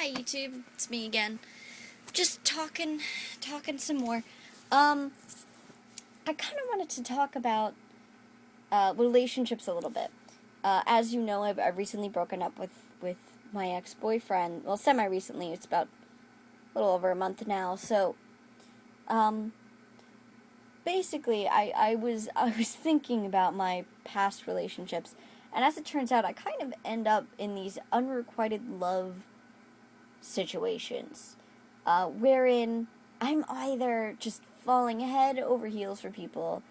Hi YouTube, it's me again. Just talking some more. I kind of wanted to talk about relationships a little bit. As you know, I've recently broken up with my ex-boyfriend. Well, semi-recently. It's about a little over a month now. So, basically, I was thinking about my past relationships, and as it turns out, I kind of end up in these unrequited love situations, wherein I'm either just falling head over heels for people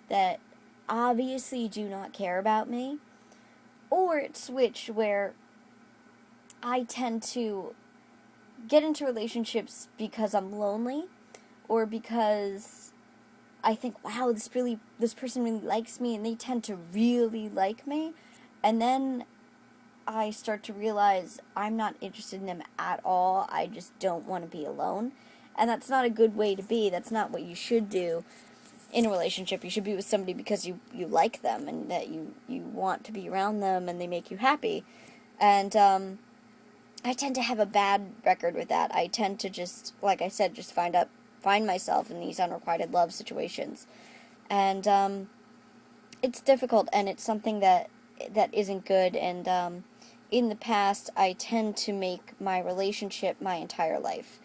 that obviously do not care about me, or it's switched where I tend to get into relationships because I'm lonely, or because I think, wow, this person really likes me, and they tend to really like me, and then I start to realize I'm not interested in them at all. I just don't want to be alone. And that's not a good way to be. That's not what you should do in a relationship. You should be with somebody because you like them and that you want to be around them and they make you happy. And I tend to have a bad record with that. I tend to just, like I said, just find myself in these unrequited love situations. And it's difficult, and it's something that isn't good. And in the past, I tend to make my relationship my entire life,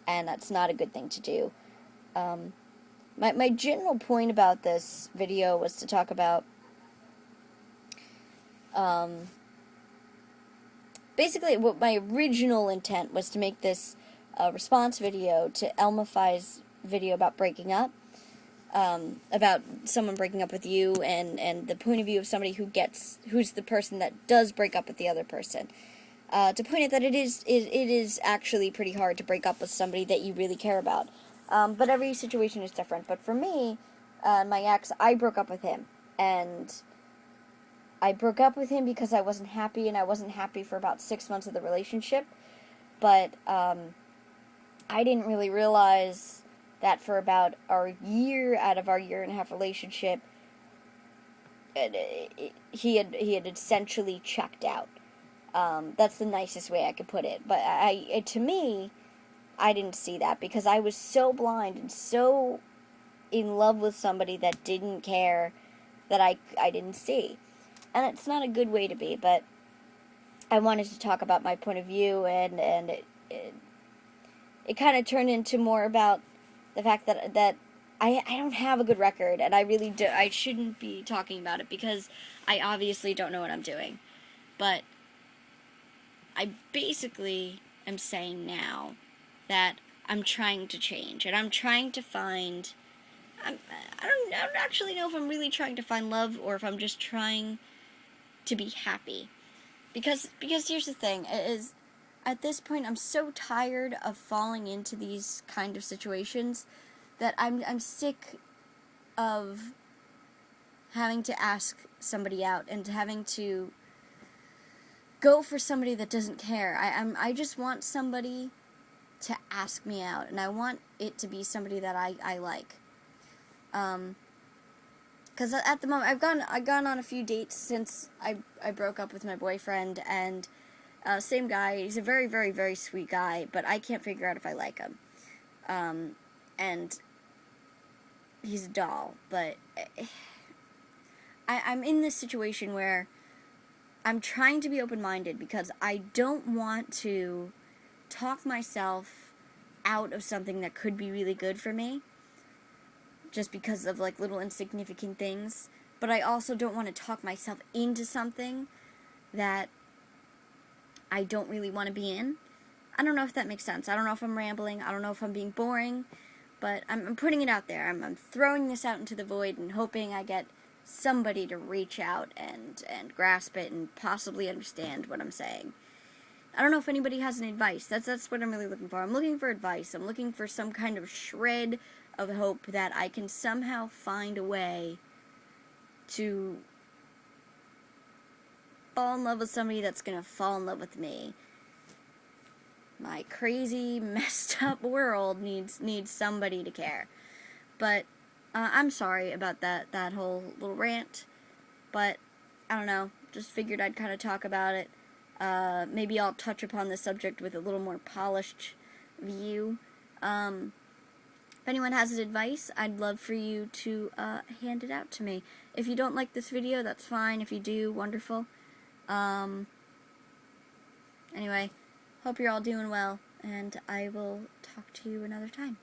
and that's not a good thing to do. My general point about this video was to talk about, basically what my original intent was to make this response video to Elma Fi's video about breaking up, about someone breaking up with you, and the point of view of somebody who's the person that does break up with the other person. To point out that it is actually pretty hard to break up with somebody that you really care about. But every situation is different. But for me, my ex, I broke up with him. And I broke up with him because I wasn't happy, and I wasn't happy for about 6 months of the relationship. But I didn't really realize that for about a year out of our 1.5-year relationship, he had essentially checked out. That's the nicest way I could put it. But to me, I didn't see that because I was so blind and so in love with somebody that didn't care that I didn't see. And it's not a good way to be, but I wanted to talk about my point of view, and it kind of turned into more about the fact that I don't have a good record, and I shouldn't be talking about it because I obviously don't know what I'm doing. But I basically am saying now that I'm trying to change, and I'm trying to find, I don't actually know if I'm really trying to find love or if I'm just trying to be happy. Because here's the thing, is at this point I'm so tired of falling into these kind of situations that I'm sick of having to ask somebody out and having to go for somebody that doesn't care. I just want somebody to ask me out, and I want it to be somebody that I like. Because at the moment, I've gone on a few dates since I broke up with my boyfriend, and same guy. He's a very, very, very sweet guy, but I can't figure out if I like him. And he's a doll, but I'm in this situation where I'm trying to be open-minded because I don't want to talk myself out of something that could be really good for me just because of like little insignificant things, but I also don't want to talk myself into something that I don't really want to be in. I don't know if that makes sense. I don't know if I'm rambling. I don't know if I'm being boring, but I'm putting it out there. I'm throwing this out into the void and hoping I get somebody to reach out and grasp it and possibly understand what I'm saying. I don't know if anybody has any advice. That's what I'm really looking for. I'm looking for advice. I'm looking for some kind of shred of hope that I can somehow find a way to fall in love with somebody that's going to fall in love with me. My crazy, messed up world needs somebody to care. But I'm sorry about that whole little rant. But I don't know. Just figured I'd kind of talk about it. Maybe I'll touch upon the subject with a little more polished view. If anyone has advice, I'd love for you to hand it out to me. If you don't like this video, that's fine. If you do, wonderful. Anyway, hope you're all doing well, and I will talk to you another time.